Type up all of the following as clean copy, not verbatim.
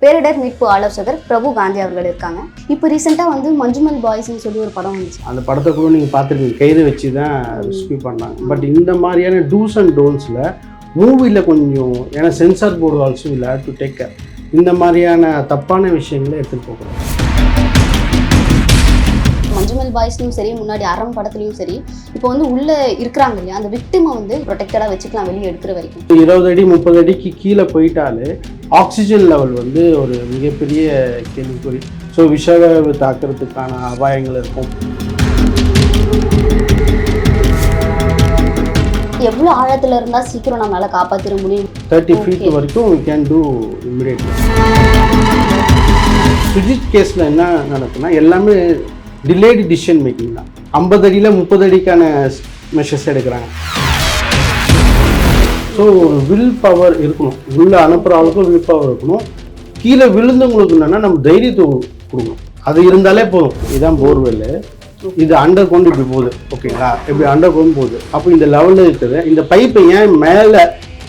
பேரிடர் மீட்பு ஆலோசகர் பிரபு காந்தி அவர்கள் இருக்காங்க. இப்போ ரீசெண்டாக வந்து மஞ்சுமல் பாய்ஸ்ன்னு சொல்லி ஒரு படம் வந்துச்சு. அந்த படத்தை கூட நீங்கள் பார்த்துருக்கீங்க, கைது வச்சு தான் ரெஸ்கியூ பண்ணாங்க. பட் இந்த மாதிரியான டூஸ் அண்ட் டோன்ஸில் மூவியில் கொஞ்சம், ஏன்னா சென்சார் போர்டு ஆல்சோ இல்லை டு டேக் கேர், இந்த மாதிரியான தப்பான விஷயங்களை எடுத்துகிட்டு போகக்கூடாது. மஞ்சுமல் பாய்ஸ்லையும் சரி, முன்னாடி அறம் படத்துலையும் சரி, இப்போ வந்து உள்ளே இருக்கிறாங்க இல்லையா, அந்த விக்டிமை வந்து ப்ரொடெக்டடாக வச்சுக்கலாம் வெளியே எடுக்கிற வரைக்கும். 20 அடி 30 அடிக்கு கீழே போயிட்டாலே ஆக்சிஜன் லெவல் வந்து ஒரு மிகப்பெரிய கேள்விக்குறி. ஸோ விஷவாயு தாக்கிறதுக்கான அபாயங்கள் இருக்கும். எவ்வளோ ஆழத்தில் இருந்தால் சீக்கிரம் நம்மளால காப்பாற்றிட முடியும்? 30 feet வரைக்கும் we can do immediately. Sujith கேஸில் என்ன நடக்குன்னா எல்லாமே டிலேடு டிசிஷன் மேக்கிங் தான். 50 அடியில் 30 அடிக்கான மெஷர்ஸ் எடுக்கிறாங்க. ஸோ ஒரு வில் பவர் இருக்கணும், உள்ளே அனுப்புகிற அளவுக்கு வில் பவர் இருக்கணும். கீழே விழுந்தவங்களுக்கு என்னென்னா நம்ம தைரியத்தை கொடுக்கணும், அது இருந்தாலே போதும். இதுதான் போர்வெல், இது அண்டர் கொண்டு இப்படி போகுது, ஓகேங்களா, இப்படி அண்டர் கொண்டு போகுது. அப்போ இந்த லெவலில் இருக்குது இந்த பைப்பை ஏன் மேலே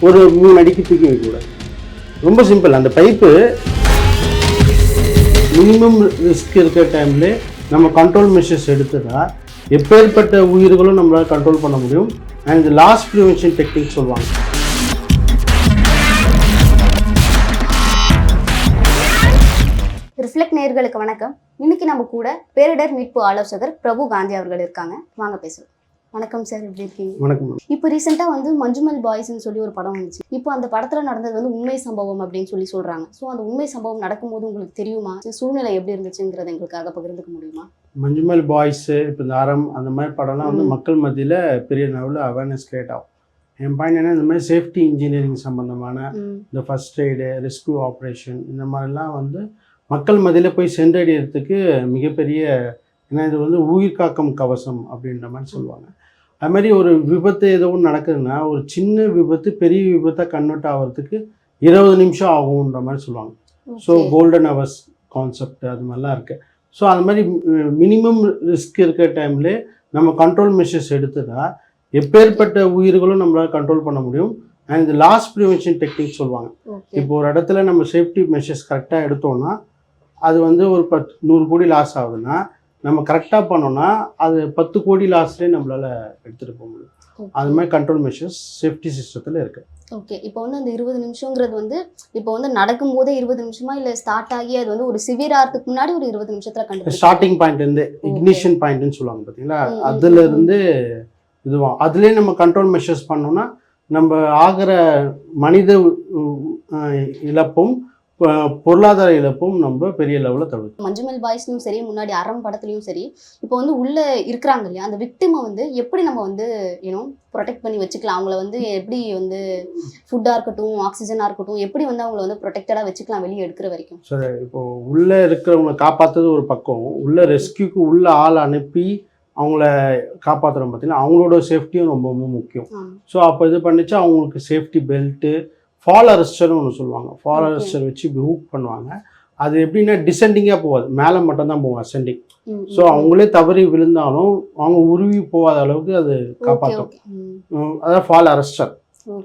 ஒரு 3 அடிக்கு தூக்கி வைக்கக்கூடாது? ரொம்ப சிம்பிள். அந்த பைப்பு மினிமம் ரிஸ்க் இருக்கிற டைம்ல நம்ம கண்ட்ரோல் மெஷர்ஸ் எடுத்துட்டா எப்பேற்பட்ட உயிர்களும் நம்மளால் கண்ட்ரோல் பண்ண முடியும். அண்ட் லாஸ் ப்ரிவென்ஷன் டெக்னிக் சொல்லுவாங்க. ரிஃப்ளெக்ட் நேயர்களுக்கு வணக்கம். இன்னைக்கு நம்ம கூட பேரிடர் மீட்பு ஆலோசகர் பிரபு காந்தி அவர்கள் இருக்காங்க. வாங்க பேசலாம். வணக்கம் சார், எப்படி இருக்கீங்க? வணக்கம். இப்போ ரீசெண்டாக வந்து மஞ்சுமல் பாய்ஸ்ன்னு சொல்லி ஒரு படம் வந்துச்சு. இப்போ அந்த படத்தில் நடந்தது வந்து உண்மை சம்பவம் அப்படின்னு சொல்லி சொல்கிறாங்க. ஸோ அந்த உண்மை சம்பவம் நடக்கும்போது உங்களுக்கு தெரியுமா, சூழ்நிலை எப்படி இருந்துச்சுங்கிறத எங்களுக்காக பகிர்ந்துக்க முடியுமா? மஞ்சுமல் பாய்ஸு, இப்போ இந்த அறம், அந்த மாதிரி படம்லாம் வந்து மக்கள் மத்தியில் பெரிய லெவலில் அவேர்னஸ் கிரியேட் ஆகும். என் பாயிண்ட் என்ன, இந்த மாதிரி சேஃப்டி இன்ஜினியரிங் சம்மந்தமான இந்த ஃபர்ஸ்ட் எய்டு, ரெஸ்கியூ ஆப்ரேஷன், இந்த மாதிரிலாம் வந்து மக்கள் மத்தியில் போய் சென்றடைகிறதுக்கு மிகப்பெரிய, ஏன்னா இது வந்து உயிர் காக்கும் கவசம் அப்படின்ற மாதிரி சொல்லுவாங்க. அது மாதிரி ஒரு விபத்து ஏதோ ஒன்று நடக்குதுன்னா, ஒரு சின்ன விபத்து பெரிய விபத்தை கன்வெர்ட் ஆகிறதுக்கு 20 நிமிஷம் ஆகுன்ற மாதிரி சொல்லுவாங்க. ஸோ கோல்டன் ஹவர்ஸ் கான்செப்ட் அது மாதிரிலாம் இருக்குது. ஸோ அது மாதிரி மினிமம் ரிஸ்க் இருக்கிற டைம்ல நம்ம கண்ட்ரோல் மெஷர்ஸ் எடுத்துட்டா எப்பேற்பட்ட உயிர்களும் நம்மளால் கண்ட்ரோல் பண்ண முடியும். அண்ட் இந்த லாஸ் ப்ரிவென்ஷன் டெக்னிக் சொல்லுவாங்க. இப்போ ஒரு இடத்துல நம்ம சேஃப்டி மெஷர்ஸ் கரெக்டாக எடுத்தோம்னா அது வந்து ஒரு 100 கோடி லாஸ் ஆகுதுன்னா, நம்ம கரெக்டாக பண்ணோம்னா அது 10 கோடி லாஸ்லேயே நம்மளால் எடுத்துகிட்டு போக முடியும். அது மாதிரி கண்ட்ரோல் மெஷர்ஸ் சேஃப்டி சிஸ்டத்தில் இருக்குது. ஓகே. இப்போ வந்து அந்த 20 நிமிஷங்கிறது வந்து இப்போ வந்து நடக்கும்போதே 20 நிமிஷமா, இல்லை ஸ்டார்ட் ஆகி அது வந்து ஒரு சிவியர் ஆகிறதுக்கு முன்னாடி ஒரு 20 நிமிஷத்தில் கண்டிப்பாக ஸ்டார்டிங் பாயிண்ட்லேருந்து இக்னிஷன் பாயிண்ட்னு சொல்லுவாங்க பார்த்தீங்களா, அதுலேருந்து இதுவாகும். அதுலேயே நம்ம கண்ட்ரோல் மெஷர்ஸ் பண்ணோம்னா நம்ம ஆகிற மனித இழப்பும் பொருளாதார இழப்பும் நம்ம பெரிய லெவலில் தவிர்க்கும். மஞ்சுமல் பாய்ஸ்லையும் சரி, முன்னாடி அறம் படத்துலையும் சரி, இப்போ வந்து உள்ளே இருக்கிறாங்க இல்லையா, அந்த விக்டிமை வந்து எப்படி நம்ம வந்து ப்ரொடெக்ட் பண்ணி வச்சுக்கலாம்? அவங்கள வந்து எப்படி வந்து ஃபுட்டாக இருக்கட்டும், ஆக்சிஜனாக இருக்கட்டும், எப்படி வந்து அவங்கள வந்து ப்ரொடெக்டடாக வச்சுக்கலாம் வெளியே எடுக்கிற வரைக்கும்? சரி, இப்போது உள்ளே இருக்கிறவங்களை காப்பாற்றுறது ஒரு பக்கம், உள்ளே ரெஸ்கியூக்கு உள்ள ஆள் அனுப்பி அவங்கள காப்பாற்றுறோம் பார்த்தீங்கன்னா அவங்களோட சேஃப்டியும் ரொம்ப முக்கியம். ஸோ அப்போ இது பண்ணிச்சு அவங்களுக்கு சேஃப்டி பெல்ட்டு, ஃபால் அரெஸ்டர்னு ஒன்று சொல்லுவாங்க. ஃபால் அரெஸ்டர் வச்சு இப்படி ஹூக் பண்ணுவாங்க. அது எப்படின்னா டிசெண்டிங்காக போகாது, மேலே மட்டும்தான் போகும், அசெண்டிங். ஸோ அவங்களே தவறி விழுந்தாலும் அவங்க உருவி போகாத அளவுக்கு அது காப்பாற்றும். அதான் ஃபால் அரெஸ்டர்,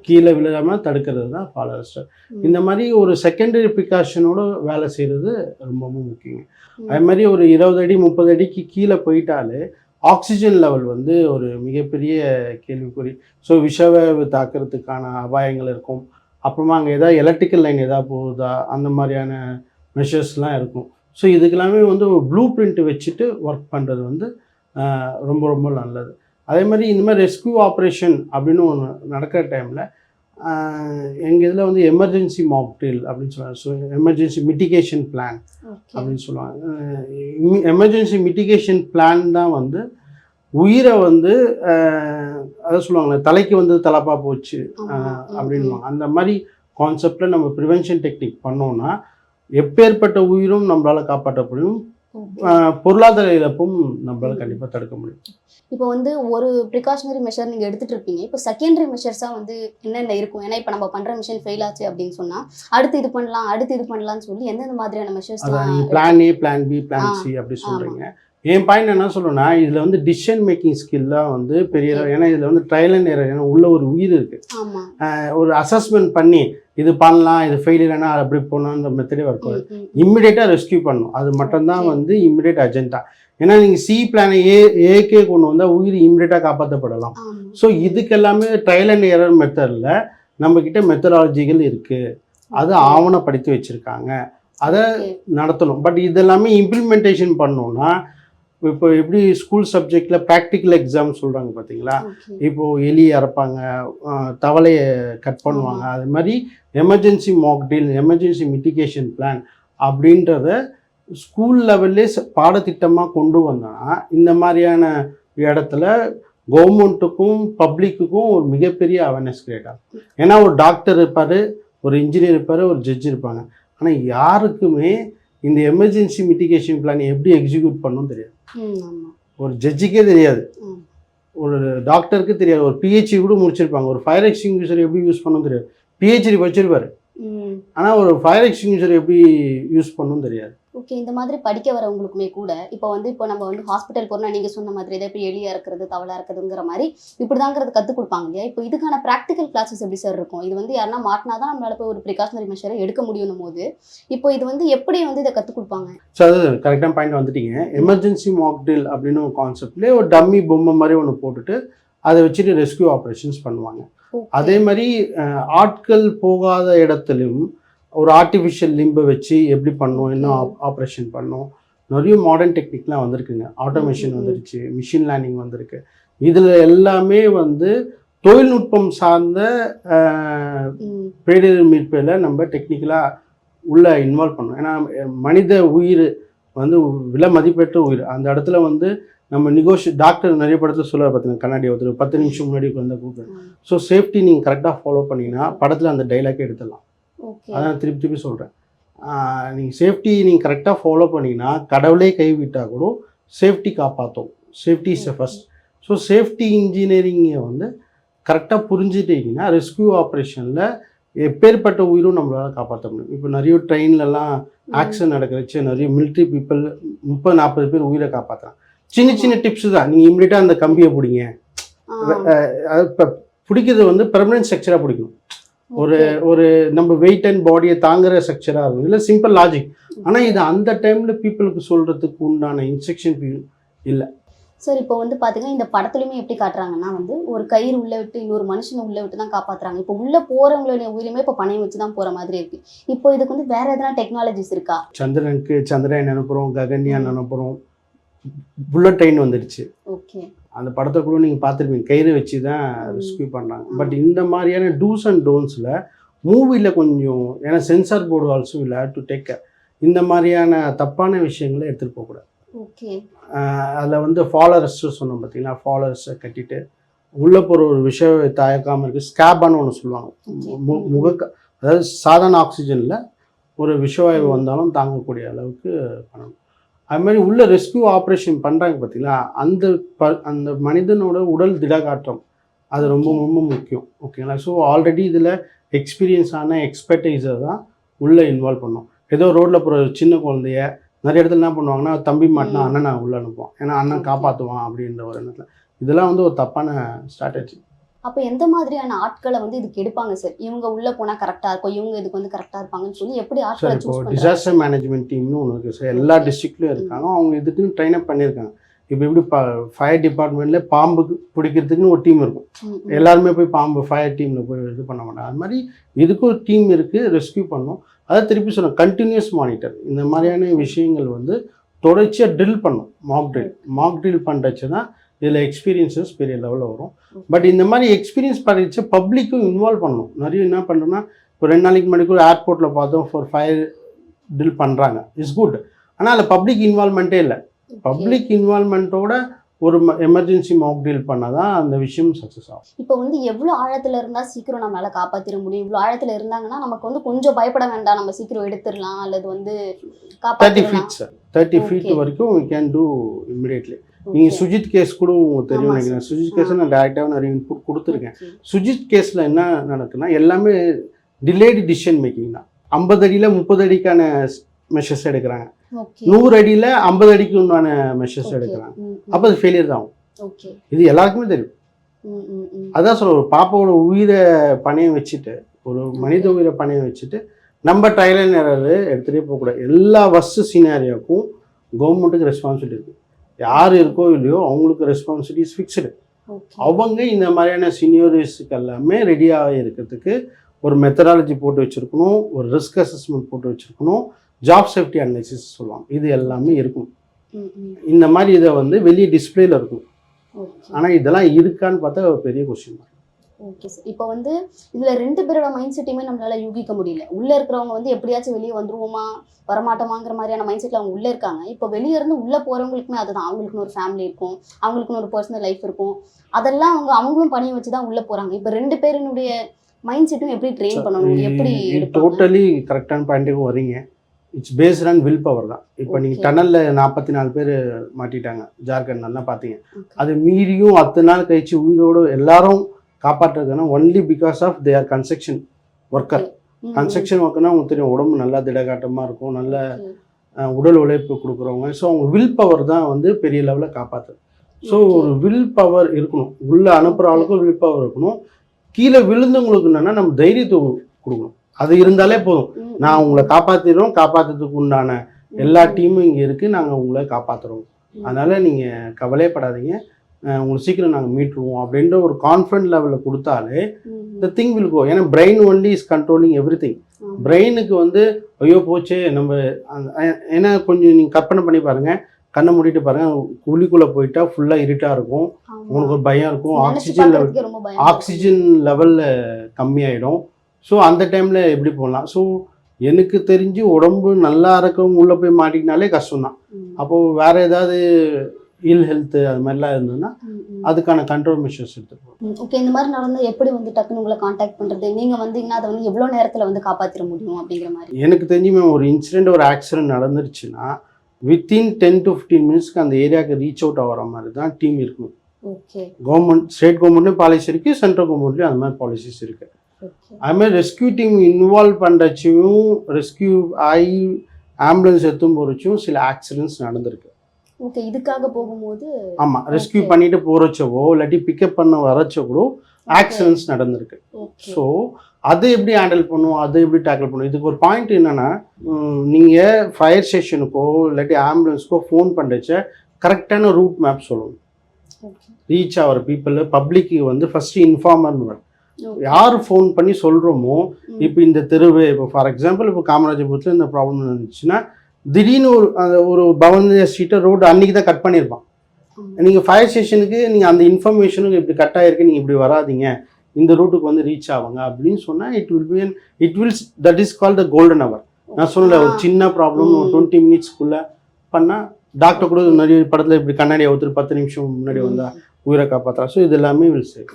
கீழே விழுகாமல் தடுக்கிறது தான் ஃபால் அரெஸ்டர். இந்த மாதிரி ஒரு செகண்டரி ப்ரிகாஷனோட வேலை செய்கிறது ரொம்ப முக்கியம். அது மாதிரி ஒரு 20 அடி 30 அடிக்கு கீழே போயிட்டாலே ஆக்சிஜன் லெவல் வந்து ஒரு மிகப்பெரிய கேள்விக்குறி. ஸோ விஷவாயு தாக்கிறதுக்கான அபாயங்கள் இருக்கும். அப்புறமா அங்கே எதாவது எலக்ட்ரிக்கல் லைன் எதாவது போகுதா, அந்த மாதிரியான மெஷர்ஸ்லாம் இருக்கும். ஸோ இதுக்கெல்லாமே வந்து ஒரு ப்ளூ பிரிண்ட் வச்சுட்டு ஒர்க் பண்ணுறது வந்து ரொம்ப நல்லது. அதே மாதிரி இந்த மாதிரி ரெஸ்கியூ ஆப்ரேஷன் அப்படின்னு ஒன்று நடக்கிற டைமில் எங்கள் இதில் வந்து எமர்ஜென்சி மாக் ட்ரில் அப்படின்னு சொல்லுவாங்க. ஸோ எமர்ஜென்சி மிட்டிகேஷன் பிளான் அப்படின்னு சொல்லுவாங்க. எமர்ஜென்சி மிட்டிகேஷன் பிளான் தான் வந்து உயிரை வந்து அதான் சொல்லுவாங்களே, தலைக்கு வந்து தலப்பா போச்சு அப்படின்வாங்க. அந்த மாதிரி கான்செப்டில் நம்ம ப்ரிவென்ஷன் டெக்னிக் பண்ணோன்னா எப்பேற்பட்ட உயிரும் நம்மளால் காப்பாற்ற முடியும், பொருளாதார இழப்பும் நம்மளால் கண்டிப்பாக தடுக்க முடியும். இப்போ வந்து ஒரு ப்ரிகாஷனரி மெஷர் நீங்கள் எடுத்துகிட்டு இருப்பீங்க. இப்போ செகண்டரி மெஷர்ஸாக வந்து என்னென்ன இருக்கும்? ஏன்னா இப்போ நம்ம பண்ணுற மிஷன் ஃபெயில் ஆச்சு அப்படின்னு சொன்னால் அடுத்து இது பண்ணலாம்னு சொல்லி எந்தெந்த மாதிரியான measures? Plan A, plan B, plan C அப்படி சொல்கிறீங்க. என் பாயிண்ட் என்ன சொல்லணும்னா, இதில் வந்து டிசிஷன் மேக்கிங் ஸ்கில் தான் வந்து பெரிய, ஏன்னா இதில் வந்து ட்ரையல் அண்ட் எரர், ஏன்னா உள்ள ஒரு உயிர் இருக்குது. ஒரு அசஸ்மெண்ட் பண்ணி இது பண்ணலாம், இது ஃபெயிலியர்னா அப்படி போனால் அந்த மெத்தடே ஒர்க் ஆகுது. இம்மிடியேட்டாக ரெஸ்கியூ பண்ணணும். அது மட்டும்தான் வந்து இம்மிடியேட் அஜெண்டா. ஏன்னா நீங்கள் சி பிளானை ஏக்கே கொண்டு வந்தால் உயிர் இம்மிடியேட்டாக காப்பாற்றப்படலாம். ஸோ இதுக்கு எல்லாமே ட்ரையல் அண்ட் எரர் மெத்தடில் நம்மக்கிட்ட மெத்தடாலஜிகள் இருக்குது. அது ஆவணப்படுத்தி வச்சுருக்காங்க, அதை நடத்தணும். பட் இதெல்லாமே இம்ப்ளிமெண்டேஷன் பண்ணோன்னா இப்போ எப்படி ஸ்கூல் சப்ஜெக்டில் ப்ராக்டிக்கல் எக்ஸாம் சொல்கிறாங்க பார்த்தீங்களா, இப்போது எலி இறப்பாங்க, தவளையை கட் பண்ணுவாங்க, அது மாதிரி emergency mock drill, emergency mitigation plan அப்படின்றத ஸ்கூல் லெவல்லே பாடத்திட்டமாக கொண்டு வந்தோன்னா இந்த மாதிரியான இடத்துல கவர்மெண்ட்டுக்கும் பப்ளிக்குக்கும் ஒரு மிகப்பெரிய அவேர்னஸ் கிரியேட் ஆகும். ஏன்னா ஒரு டாக்டர் இருப்பார், ஒரு இன்ஜினியர் இருப்பார், ஒரு ஜட்ஜ் இருப்பாங்க. ஆனால் யாருக்குமே இந்த எமர்ஜென்சி மிட்டிகேஷன் பிளான் எப்படி எக்ஸிக்யூட் பண்ணணும்னு தெரியாது. ஒரு ஜட்ஜுக்கே தெரியாது, ஒரு டாக்டருக்கு தெரியாது, ஒரு பிஹெச்டி கூட முடிச்சிருப்பாங்க, ஒரு ஃபயர் எக்ஸ்டிங்விஷர் எப்படி யூஸ் பண்ணணும் தெரியாது. பிஹெச்டி படிச்சிருப்பாரு, ஆனால் ஒரு ஃபயர் எக்ஸ்டிங்விஷர் எப்படி யூஸ் பண்ணணும் தெரியாது. ஓகே, இந்த மாதிரி படிக்க வரவங்களுக்குமே கூட இப்போ நம்ம வந்து ஹாஸ்பிட்டல் போகிறோம்னா நீங்கள் சொன்ன மாதிரி இதை இப்போ எலியாக இருக்கிறது, தவளா இருக்கிறதுங்கிற மாதிரி இப்படிதாங்கிறது கற்றுக் கொடுப்பாங்க இல்லையா. இப்போ இதுக்கான ப்ராக்டிக்கல் கிளாஸஸ் எப்படி சார் இருக்கும்? இது வந்து யாருன்னா மாட்டினா தான் நம்மளால போய் ஒரு ப்ரிகாஷனரி மெஷரை எடுக்க முடியும் போது இப்போ இது வந்து எப்படி வந்து இதை கற்றுக் கொடுப்பாங்க? ஸோ அது கரெக்டான பாயிண்ட் வந்துட்டீங்க. எமர்ஜென்சி மாக் ட்ரில் அப்படின்னு ஒரு கான்செப்ட்லேயே ஒரு டம்மி பொம்மை மாதிரி ஒன்று போட்டுட்டு அதை வச்சுட்டு ரெஸ்கியூ ஆப்ரேஷன்ஸ் பண்ணுவாங்க. அதே மாதிரி ஆட்கள் போகாத இடத்துலையும் ஒரு ஆர்டிஃபிஷியல் லிம்பை வச்சு எப்படி பண்ணணும், என்ன ஆப்ரேஷன் பண்ணணும், நிறைய மாடர்ன் டெக்னிக்லாம் வந்திருக்குங்க. ஆட்டோமேஷன் வந்துருச்சு, மிஷின் லேர்னிங் வந்திருக்கு. இதில் எல்லாமே வந்து தொழில்நுட்பம் சார்ந்த பேரிடர் மீட்பில் நம்ம டெக்னிக்கலாக உள்ளே இன்வால்வ் பண்ணணும். ஏன்னா மனித உயிர் வந்து விலை மதிப்பெற்ற உயிர். அந்த இடத்துல வந்து நம்ம டாக்டர் நிறைய படத்தில் சொல்ல பார்த்தீங்கன்னா, கண்ணாடி ஒருத்தர் 10 நிமிஷம் முன்னாடி வந்து கூப்பிடுறேன். ஸோ சேஃப்டி நீங்கள் கரெக்டாக ஃபாலோ பண்ணிங்கன்னா படத்தில் அந்த டைலாக்கே எடுத்துடலாம். அதான் திருப்பி சொல்கிறேன். நீங்கள் சேஃப்டி நீங்கள் கரெக்டாக ஃபாலோ பண்ணிங்கன்னா கடவுளே கைவிட்டால் கூட சேஃப்டி காப்பாற்றும். Safety is first. So safety இன்ஜினியரிங்கை வந்து கரெக்டாக புரிஞ்சுட்டிங்கன்னா ரெஸ்கியூ ஆப்ரேஷனில் எப்பேற்பட்ட உயிரும் நம்மளால் காப்பாற்ற முடியும். இப்போ நிறைய ட்ரெயின்லலாம் ஆக்சிடென்ட் நடக்கிறச்சு நிறைய மிலிட்ரி பீப்புள் 30-40 பேர் உயிரை காப்பாற்றுறாங்க. சின்ன சின்ன டிப்ஸு தான். நீங்கள் இம்மிடியட்டாக அந்த கம்பியை பிடிங்க. இப்போ பிடிக்கிறது வந்து பெர்மனன்ட் ஸ்ட்ரக்சராக பிடிக்கணும். ஒரு நம்ம வெயிட் அண்ட் பாடியை தாங்குற ஸ்ட்ரக்சராக இருக்கும். இல்லை சிம்பிள் லாஜிக். ஆனால் இது அந்த டைமில் பீப்புளுக்கு சொல்கிறதுக்கு உண்டான இன்ஸ்ட்ரக்ஷன் இல்லை சார். இப்போ வந்து பார்த்தீங்கன்னா இந்த படத்துலையுமே எப்படி காட்டுறாங்கன்னா வந்து ஒரு கயிறு உள்ளே விட்டு இன்னொரு மனுஷனை உள்ளே விட்டு தான் காப்பாற்றுறாங்க. இப்போ உள்ளே போகிறவங்களுடைய உயிரியுமே இப்போ பணையம் வச்சு தான் போகிற மாதிரி இருக்குது. இப்போ இதுக்கு வந்து வேறு எதனா டெக்னாலஜிஸ் இருக்கா? சந்திரயான் அனுப்புகிறோம், ககன்யான் அனுப்புகிறோம், புல்லட் ட்ரெயின் வந்துடுச்சு. ஓகே, அந்த படத்தை கூட நீங்கள் பார்த்துருப்பீங்க, கயிறு வச்சு தான் ரெஸ்கியூ பண்ணாங்க. பட் இந்த மாதிரியான டூஸ் அண்ட் டோன்ஸில் மூவியில் கொஞ்சம், ஏன்னா censor board also will have to take care. இந்த மாதிரியான தப்பான விஷயங்களை எடுத்துகிட்டு போகக்கூடாது. ஓகே, அதில் வந்து ஃபாலோவர்ஸ்ட்டு சொன்னோம் பார்த்தீங்களா, ஃபாலோவர்ஸை கட்டிட்டு உள்ளே போகிற ஒரு விஷயம் தயக்காமல் இருக்குது. ஸ்கேபான்னு ஒன்று சொல்லுவாங்க. அதாவது சாதாரண ஆக்சிஜனில் ஒரு விஷவாயு வந்தாலும் தாங்கக்கூடிய அளவுக்கு பண்ணணும். அது மாதிரி உள்ள ரெஸ்கியூ ஆப்ரேஷன் பண்ணுறாங்க பார்த்தீங்களா, அந்த மனிதனோட உடல் திடகாற்றம் அது ரொம்ப ரொம்ப முக்கியம். ஓகேங்களா. ஸோ ஆல்ரெடி இதில் எக்ஸ்பீரியன்ஸான எக்ஸ்பர்டைஸை தான் உள்ளே இன்வால்வ் பண்ணோம். ஏதோ ரோட்டில் போகிற சின்ன குழந்தைய நிறைய இடத்துல என்ன பண்ணுவாங்கன்னா, தம்பி மாட்டினா அண்ணனை உள்ளே அனுப்புவான், ஏன்னா அண்ணன் காப்பாற்றுவான் அப்படின்ற ஒரு எண்ணத்தில். இதெல்லாம் வந்து ஒரு தப்பான ஸ்ட்ராட்டஜி. அப்போ எந்த மாதிரியான ஆட்களை வந்து இதுக்கு எடுப்பாங்க சார்? இவங்க உள்ளே போனால் கரெக்டாக இருக்கும், இவங்க இதுக்கு வந்து கரெக்டாக இருப்பாங்கன்னு சொல்லி எப்படி ஆட்களை சூஸ் பண்ணுறாங்க? டிசாஸ்டர் மேனேஜ்மெண்ட் டீம்னு ஒன்று இருக்குது சார். எல்லா டிஸ்ட்ரிக்ட்லையும் இருக்காங்க. அவங்க இதுக்குன்னு ட்ரெயின் அப் பண்ணியிருக்காங்க. இப்போ எப்படி ஃபயர் டிபார்ட்மெண்ட்டில் பாம்புக்கு பிடிக்கிறதுக்குன்னு ஒரு டீம் இருக்கும். எல்லாருமே போய் பாம்பு ஃபயர் டீமில் போய் இது பண்ண மாட்டாங்க. அது மாதிரி இதுக்கும் ஒரு டீம் இருக்குது, ரெஸ்கியூ பண்ணணும். அதை திருப்பி சொன்னோம், கண்டினியூஸ் மானிட்டர். இந்த மாதிரியான விஷயங்கள் வந்து தொடர்ச்சியாக ட்ரில் பண்ணணும். மாக் ட்ரில் பண்ணுறச்சு தான் இதில் எக்ஸ்பீரியன்ஸஸ் பெரிய லெவலில் வரும். பட் இந்த மாதிரி எக்ஸ்பீரியன்ஸ் பண்ணிச்சு பப்ளிக்கும் இன்வால்வ் பண்ணணும். நிறைய என்ன பண்ணுறோன்னா, இப்போ 2 நாளைக்கு முன்னாடி கூட ஏர்போர்ட்டில் பார்த்தோம், ஃபார் ஃபயர் ட்ரில் பண்ணுறாங்க, இட்ஸ் குட். ஆனால் அதில் பப்ளிக் இன்வால்வ்மெண்ட்டே இல்லை. பப்ளிக் இன்வால்வ்மெண்ட்டோட ஒரு எமர்ஜென்சி மாக் ட்ரில் பண்ணால் தான் அந்த விஷயம் சக்ஸஸ் ஆகும். இப்போ வந்து எவ்வளோ ஆழத்தில் இருந்தால் சீக்கிரம் நம்மளால் காப்பாற்றிட முடியும்? இவ்வளோ ஆழத்தில் இருந்தாங்கன்னா நமக்கு வந்து கொஞ்சம் பயப்பட வேண்டாம், நம்ம சீக்கிரம் எடுத்துடலாம், அல்லது வந்து 30 feet சார், 30 feet வரைக்கும் we can do immediately. நீங்கள் சுஜித் கேஸ் கூட உங்களுக்கு தெரியும் நினைக்கிறேன். சுஜித் கேஸை நான் டேரெக்டாக நிறைய இன்புட் கொடுத்துருக்கேன். சுஜித் கேஸில் என்ன நடக்குன்னா, எல்லாமே டிலேடு டிசிஷன் மேக்கிங் தான். 50 அடியில் 30 அடிக்கான மெஷர்ஸ் எடுக்கிறாங்க, 100 அடியில் 50 அடிக்கு உண்டான மெஷர்ஸ் எடுக்கிறாங்க. அப்போ அது ஃபெயிலியர் தான் ஆகும். இது எல்லாருக்குமே தெரியும். அதான் சொல்ல, ஒரு பாப்பாவோட உயிரை பணையம் வச்சுட்டு ஒரு மனித உயிரை பணைய வச்சுட்டு நம்ம ட்ரையல் அண்ட் எரர் எடுத்துகிட்டே போகக்கூடாது. எல்லா வர்ஸ்ட் சீனாரியோக்கும் கவர்மெண்ட்டுக்கு ரெஸ்பான்சிபிலிட்டி இருக்குது. யார் இருக்கோ இல்லையோ அவங்களுக்கு ரெஸ்பான்சிபிலிட்டிஸ் ஃபிக்ஸ்டு. அவங்க இந்த மாதிரியான சீனியரிஸ்க்கு எல்லாமே ரெடியாக இருக்கிறதுக்கு ஒரு மெத்தடாலஜி போட்டு வச்சுருக்கணும், ஒரு ரிஸ்க் அசஸ்மெண்ட் போட்டு வச்சுருக்கணும், ஜாப் சேஃப்டி அனலைசிஸ் சொல்லுவாங்க, இது எல்லாமே இருக்கும். இந்த மாதிரி இதை வந்து வெளியே டிஸ்பிளேல இருக்கும். ஆனால் இதெல்லாம் இருக்கான்னு பார்த்தா ஒரு பெரிய கொஸ்டின். Okay sir. இப்போ வந்து இதில் 2 பேரோட மைண்ட் செட்டையுமே நம்மளால் யூகிக்க முடியல. உள்ளே இருக்கிறவங்க வந்து எப்படியாச்சும் வெளியே வந்துருவோமா வரமாட்டோமாங்கிற மாதிரியான மைண்ட் செட்டில் அவங்க உள்ளே இருக்காங்க. இப்போ வெளியே இருந்து உள்ளே போகிறவங்களுக்குமே அதுதான், அவங்களுக்குன்னு ஒரு ஃபேமிலி இருக்கும், அவங்களுக்குன்னு ஒரு பர்சனல் லைஃப் இருக்கும், அதெல்லாம் அவங்களும் பணியை வச்சு தான் உள்ளே போகிறாங்க. இப்போ 2 பேருனுடைய மைண்ட் செட்டும் எப்படி ட்ரெயின் பண்ணணும், எப்படி டோட்டலி கரெக்டான பாயிண்ட்டுக்கு வரீங்க. It's based on will power தான். இப்போ நீங்கள் டனலில் 44 பேர் மாட்டிட்டாங்க ஜார்க்கண்ட், நல்லா பார்த்தீங்க. அது மீறியும் 10 நாள் கழிச்சு உயிரோடு எல்லாரும் காப்பாற்றுறதுன்னா only because of their construction worker. Construction ஒர்க்கர்னா உங்களுக்கு தெரியும், உடம்பு நல்லா திடகாட்டமாக இருக்கும், நல்ல உடல் உழைப்பு கொடுக்குறவங்க. ஸோ அவங்க வில் பவர் தான் வந்து பெரிய லெவலில் காப்பாற்றுது. ஸோ ஒரு வில் பவர் இருக்கணும், உள்ளே அனுப்புகிற ஆளுக்கும் வில் பவர் இருக்கணும். கீழே விழுந்தவங்களுக்கு என்னென்னா நம்ம தைரியத்தை கொடுக்கணும். அது இருந்தாலே போதும், நான் உங்களை காப்பாற்றிடுறோம், காப்பாற்றுறதுக்கு உண்டான எல்லா டீமும் இங்கே இருக்குது, நாங்கள் உங்களை காப்பாற்றுறோம், அதனால் நீங்கள் கவலையப்படாதீங்க, உங்களுக்கு சீக்கிரம் நாங்கள் மீட்டுருவோம் அப்படின்ற ஒரு கான்ஃபிடன்ட் லெவலில் கொடுத்தாலே த திங் வில் கோ. ஏன்னா brain only is controlling everything. பிரெயினுக்கு வந்து ஐயோ போச்சு நம்ம ஏன்னா கொஞ்சம் நீங்கள் கற்பனை பண்ணி பாருங்கள், கண்ணை மூடிட்டு பாருங்கள், குழிக்குள்ளே போயிட்டா ஃபுல்லாக இருட்டாக இருக்கும், உங்களுக்கு ஒரு பயம் இருக்கும், ஆக்சிஜன் லெவலில் கம்மியாயிடும். ஸோ அந்த டைமில் எப்படி போடலாம்? ஸோ எனக்கு தெரிஞ்சு உடம்பு நல்லா இருக்கவங்க உள்ளே போய் மாட்டிக்கினாலே கஷ்டம்தான். அப்போது வேறு ஏதாவது இல் ஹெல்த்து அது மாதிரிலாம் இருந்ததுன்னா அதுக்கான கண்ட்ரோல் மெஷர்ஸ் எடுத்துருப்போம். ஓகே, இந்த மாதிரி நடந்தால் எப்படி வந்து டக்குன்னு உங்களை காண்டாக்ட் பண்ணுறது, நீங்கள் வந்தீங்கன்னா அதை வந்து எவ்வளோ நேரத்தில் வந்து காப்பாற்றிட முடியும் அப்படிங்கிற மாதிரி? எனக்கு தெரிஞ்சு ஒரு இன்சிடென்ட், ஒரு ஆக்சிடென்ட் நடந்துருச்சுன்னா வித்தின் 10 to 15 மினிட்ஸ்க்கு அந்த ஏரியாவுக்கு ரீச் அவுட் ஆகிற மாதிரி தான் டீம் இருக்கணும். ஓகே, கவர்மெண்ட் ஸ்டேட் கவர்மெண்ட்லேயும் பாலிசி இருக்குது, சென்ட்ரல் கவர்மெண்ட்லேயும் அது மாதிரி பாலிசிஸ் இருக்குது. அதுமாதிரி ரெஸ்கியூ டீம் இன்வால்வ் பண்ணுறச்சும் ரெஸ்கியூ ஆகி ஆம்புலன்ஸ் எடுத்தும் போகிறச்சும் சில ஆக்சிடென்ட்ஸ் நடந்திருக்கு. ஓகே, இதுக்காக போகும்போது ஆமாம், ரெஸ்கியூ பண்ணிட்டு போகிறச்சவோ இல்லாட்டி பிக்கப் பண்ண வரச்சோ கூட ஆக்சிடென்ட்ஸ் நடந்திருக்கு. ஸோ அதை எப்படி ஹேண்டில் பண்ணும், அதை எப்படி டேக்கிள் பண்ணும்? இதுக்கு ஒரு பாயிண்ட் என்னென்னா, நீங்கள் ஃபயர் ஸ்டேஷனுக்கோ இல்லாட்டி ஆம்புலன்ஸுக்கோ ஃபோன் பண்ணுறச்ச கரெக்டான ரூட் மேப் சொல்லணும். ரீச் ஆகிற பீப்புள் பப்ளிக்கு வந்து ஃபஸ்ட்டு இன்ஃபார்மர் வரும். யார் ஃபோன் பண்ணி சொல்கிறோமோ, இப்போ இந்த தெருவு, இப்போ ஃபார் எக்ஸாம்பிள் இப்போ காமராஜபுரத்தில் இந்த ப்ராப்ளம் இருந்துச்சுன்னா திடீர்னு ஒரு பவந்திய ஸ்ட்ரீட்டை ரோடு அன்றைக்கி தான் கட் பண்ணியிருப்பான். நீங்கள் ஃபயர் ஸ்டேஷனுக்கு நீங்கள் அந்த இன்ஃபர்மேஷனுக்கு இப்படி கட் ஆகிருக்கு, நீங்கள் இப்படி வராதிங்க, இந்த ரூட்டுக்கு வந்து ரீச் ஆகுங்க அப்படின்னு சொன்னால் it will that is called the golden அவர். நான் சொல்லலை, ஒரு சின்ன ப்ராப்ளம் ஒரு 20 மினிட்ஸ்க்குள்ளே பண்ணால் டாக்டர் கூட நிறைய படத்தில் இப்படி கண்ணாடியை ஒருத்தர் 10 நிமிஷம் முன்னாடி வந்தால் உயிரை காப்பாற்றலாம். ஸோ இது எல்லாமே வில் சேவ்.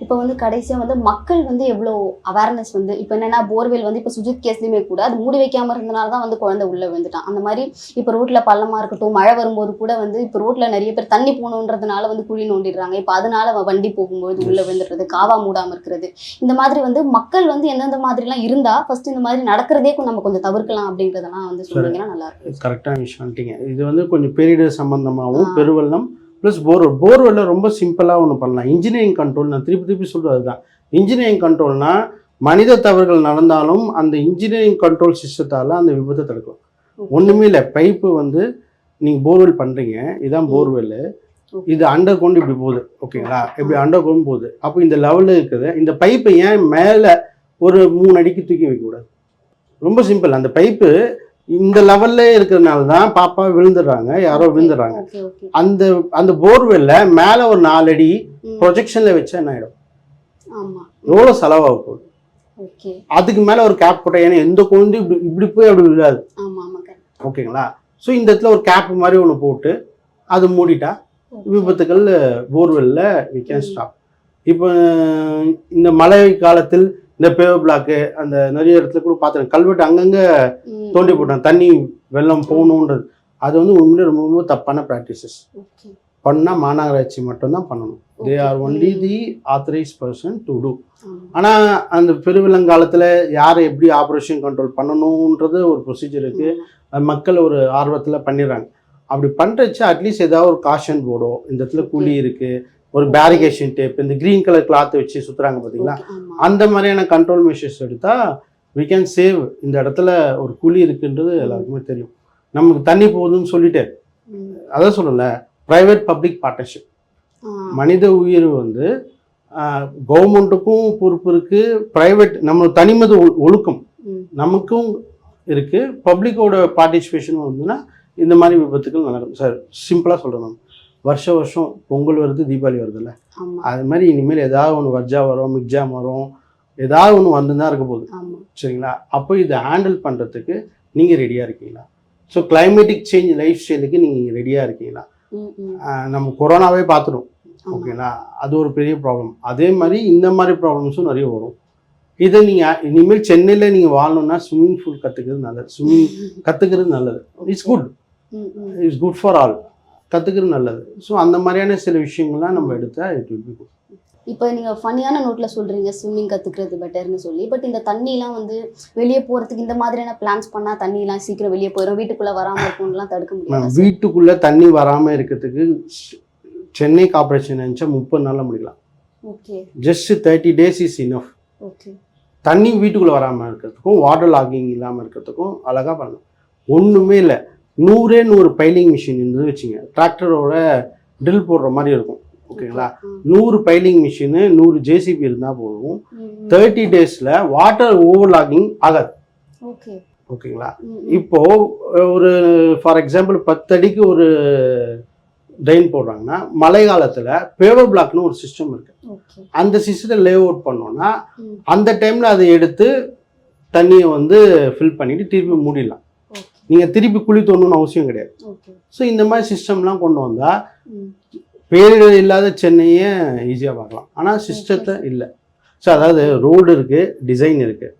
இப்போ வந்து கடைசியாக வந்து மக்கள் வந்து எவ்வளோ அவேர்னஸ் வந்து இப்போ என்னென்னா போர்வெல் வந்து இப்போ சுஜித் கேஸ்லையுமே கூட அது மூடி வைக்காமல் இருந்தனால தான் வந்து குழந்தை உள்ளே வந்துட்டான். அந்த மாதிரி இப்போ ரோட்டில் பள்ளமாக இருக்கட்டும், மழை வரும்போது கூட வந்து இப்போ ரோட்டில் நிறைய பேர் தண்ணி போகணுன்றதுனால வந்து குழி நோண்டிடுறாங்க. இப்போ அதனால வண்டி போகும்போது உள்ளே வந்துடுறது, காவா மூடாமல் இருக்கிறது, இந்த மாதிரி வந்து மக்கள் வந்து எந்தெந்த மாதிரிலாம் இருந்தால் ஃபர்ஸ்ட் இந்த மாதிரி நடக்கிறதே நம்ம கொஞ்சம் தவிர்க்கலாம் அப்படிங்கிறதெல்லாம் வந்து சொன்னீங்கன்னா நல்லா இருக்கும். கரெக்டான விஷயம். இது வந்து கொஞ்சம் பேரிடர் சம்பந்தமாகவும் பெருவெள்ளம் ப்ளஸ் போர்வெல்லில் ரொம்ப சிம்பிளாக ஒன்று பண்ணலாம். இன்ஜினியரிங் கண்ட்ரோல், நான் திருப்பி சொல்கிறது தான். இன்ஜினியரிங் கண்ட்ரோல்னால் மனித தவறுகள் நடந்தாலும் அந்த இன்ஜினியரிங் கண்ட்ரோல் சிஸ்டத்தால் அந்த விபத்தை தடுக்கலாம். ஒன்றுமே இல்லை, பைப்பு வந்து நீங்கள் போர்வெல் பண்ணுறீங்க, இதுதான் போர்வெல்லு, இது அண்டர் கொண்டு இப்படி போகுது, ஓகேங்களா, இப்படி அண்டர் கொண்டு போகுது. அப்போ இந்த லெவலில் இருக்குது, இந்த பைப்பை ஏன் மேலே ஒரு 3 அடிக்கு தூக்கி வைக்கக்கூடாது? ரொம்ப சிம்பிள். அந்த பைப்பு இந்த லெவல்ல இருக்கிறதுனால தான் பாப்பா விழுந்துடுறாங்க, யாரோ விழுந்துடுறாங்க. அந்த போர்வெல்ல மேலே ஒரு 4 அடி ப்ரொஜெக்ஷன்ல வச்சா என்ன ஆகிடும்? எவ்வளோ செலவாக போகுது? அதுக்கு மேலே ஒரு கேப் போட்டால், ஏன்னா எந்த குழந்தை இப்படி போய் அப்படி விழாது, ஓகேங்களா? ஸோ இந்த இடத்துல ஒரு கேப் மாதிரி ஒன்று போட்டு அது மூடிட்டா விபத்துக்கள் போர்வெல்ல வி கேன் ஸ்டாப். இப்போ இந்த மழை காலத்தில் இந்த பேவர் பிளாக்கு அந்த நிறைய இடத்துல கூட பார்த்துருக்கேன், கல்வெட்டு அங்கங்கே தோண்டி போட்டாங்க தண்ணி வெள்ளம் போகணுன்றது. அது வந்து உண்மையிலே ரொம்ப ரொம்ப தப்பான ப்ராக்டிசஸ். பண்ணால் மாநகராட்சி மட்டும்தான் பண்ணணும். They are only the authorised person to do. ஆனால் அந்த பெருவெள்ளங்காலத்தில் யாரை எப்படி ஆப்ரேஷன் கண்ட்ரோல் பண்ணணுன்றது ஒரு ப்ரொசீஜர் இருக்குது, மக்கள் ஒரு ஆர்வத்தில் பண்ணிடுறாங்க. அப்படி பண்ணுறச்சு அட்லீஸ்ட் ஏதாவது ஒரு காஷன் போர்டோ, இந்த இடத்துல குழி இருக்குது, ஒரு பேரிகேஷன் டேப், இந்த கிரீன் கலர் கிளாத் வச்சு சுற்றுறாங்க பார்த்தீங்களா, அந்த மாதிரியான கண்ட்ரோல் மெஷர்ஸ் எடுத்தால் we can சேவ். இந்த இடத்துல ஒரு குழி இருக்குன்றது எல்லாருக்குமே தெரியும். நமக்கு தண்ணி போகுதுன்னு சொல்லிட்டு அதான் சொல்லல, ப்ரைவேட் பப்ளிக் பார்ட்னர்ஷிப். மனித உயிர் வந்து கவர்மெண்ட்டுக்கும் பொறுப்பு இருக்கு, ப்ரைவேட் நம்ம தனிமது ஒழுக்கம் நமக்கும் இருக்கு, பப்ளிக்கோட பார்ட்டிசிபேஷனும் வந்துன்னா இந்த மாதிரி விபத்துக்கள் நடக்கும். சார் சிம்பிளாக சொல்கிறேன், மேம், வருஷம் பொங்கல் வருது, தீபாவளி வருதுல்ல, அது மாதிரி இனிமேல் ஏதாவது ஒன்று வர்ஜா வரும், மிக்ஜாம் வரும், ஏதாவது ஒன்று வந்து தான் இருக்க போகுது. சரிங்களா? அப்போ இதை ஹேண்டில் பண்ணுறதுக்கு நீங்கள் ரெடியாக இருக்கீங்களா? ஸோ கிளைமேட்டிக் சேஞ்ச் லைஃப் ஸ்டைலுக்கு நீங்கள் ரெடியாக இருக்கீங்களா? நம்ம கொரோனாவே பார்த்துடும். ஓகேங்களா? அது ஒரு பெரிய ப்ராப்ளம். அதே மாதிரி இந்த மாதிரி ப்ராப்ளம்ஸும் நிறைய வரும். இதை நீங்கள் இனிமேல் சென்னையில் நீங்கள் வாழணும்னா ஸ்விம்மிங் பூல் கற்றுக்கிறது நல்லது. ஸ்விம்மிங் கற்றுக்கிறது நல்லது. It's good for all. கற்றுக்கிறது நல்லது. ஸோ அந்த மாதிரியான சில விஷயங்கள்லாம் நம்ம எடுத்தால் இட் வில் பி குட். இப்போ நீங்கள் ஃபன்னியான நோட்டில் சொல்கிறீங்க ஸ்விம்மிங் கற்றுக்கிறது பெட்டர்னு சொல்லி, பட் இந்த தண்ணிலாம் வந்து வெளியே போகிறதுக்கு இந்த மாதிரியான பிளான்ஸ் பண்ணால் தண்ணிலாம் சீக்கிரம் வெளியே போயிடும், வீட்டுக்குள்ளே வராமல் இருக்கும்லாம் தடுக்க முடியும். வீட்டுக்குள்ளே தண்ணி வராமல் இருக்கிறதுக்கு சென்னை கார்பரேஷன் நினச்சா 30 நாளில் முடிக்கலாம். Okay, just 30 days is enough. Okay, தண்ணி வீட்டுக்குள்ளே வராமல் இருக்கிறதுக்கும் வாட்டர் லாகிங் இல்லாமல் இருக்கிறதுக்கும் அழகாக பண்ணலாம். ஒன்றுமே இல்லை, 100 பைலிங் மிஷின் இருந்தது வச்சுங்க, டிராக்டரோட ட்ரில் போடுற மாதிரி இருக்கும். ஓகேங்களா? 100 பைலிங் மிஷினு 100 ஜேசிபி இருந்தால் போதும், 30 daysல வாட்டர் ஓவர்லாகிங் ஆகாது. ஓகேங்களா? இப்போ ஒரு ஃபார் எக்ஸாம்பிள் 10 அடிக்கு ஒரு ட்ரெயின் போடுறாங்கன்னா மழை காலத்தில் பேவர் பிளாக்னு ஒரு சிஸ்டம் இருக்கு. அந்த சிஸ்டத்தை லே அவுட் பண்ணோன்னா அந்த டைமில் அதை எடுத்து தண்ணியை வந்து ஃபில் பண்ணிட்டு திருப்பி மூடிடலாம். நீங்கள் திருப்பி குழி தோணுன்னு அவசியம் கிடையாது. ஸோ இந்த மாதிரி சிஸ்டம்லாம் கொண்டு வந்தால் பேரிடர் இல்லாத சென்னையை ஈஸியாக பார்க்கலாம். ஆனால் சிஸ்டத்தை இல்லை. ஸோ அதாவது ரோடு இருக்குது, டிசைன் இருக்குது.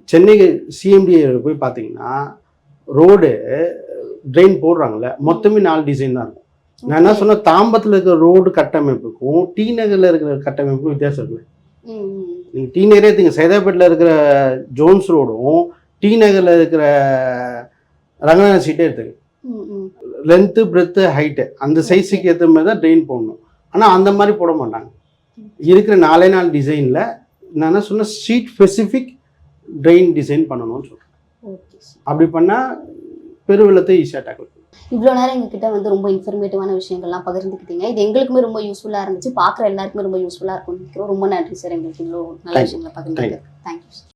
சென்னை சிஎம்டிஏ போய் பார்த்தீங்கன்னா ரோடு ட்ரெயின் போடுறாங்கல்ல, மொத்தமே 4 டிசைன் தான் இருக்கும். நான் என்ன சொன்னால், தாம்பரத்தில் இருக்கிற ரோடு கட்டமைப்புக்கும் டி நகரில் இருக்கிற கட்டமைப்புக்கும் வித்தியாசம் இருக்குல்ல. நீங்கள் டி நகரே எடுத்துங்க, சைதாப்பேட்டில் இருக்கிற ஜோன்ஸ் ரோடும் டி நகரில் இருக்கிற ரங்கநாதன் சீட்டே எடுத்துங்க, லென்த்து பிரெத்து ஹைட்டு அந்த சைஸுக்கு ஏற்ற மாதிரி தான் ட்ரெயின் போடணும். ஆனால் அந்த மாதிரி போட மாட்டாங்க. இருக்கிற 4 டிசைனில் நான் என்ன சொன்னால் ஸ்ட்ரீட் ஸ்பெசிஃபிக் ட்ரெயின் டிசைன் பண்ணணும்னு சொல்கிறேன். அப்படி பண்ணால் பெருவெள்ளத்தை ஈஸியாக டேக்கிள். இவ்வளோ நேரம் எங்ககிட்ட வந்து ரொம்ப இன்ஃபர்மேட்டிவான விஷயங்கள்லாம் பகிர்ந்துக்கிட்டீங்க. இது எங்களுக்குமே ரொம்ப யூஸ்ஃபுல்லாக இருந்துச்சு, பார்க்குற எல்லாருக்குமே ரொம்ப யூஸ்ஃபுல்லாக இருக்கும்னு நினைக்கிறோம். ரொம்ப நன்றி சார், எங்களுக்கு இவ்வளோ நல்ல விஷயங்களை பகிர்ந்துக்கிட்டு. தேங்க்யூ.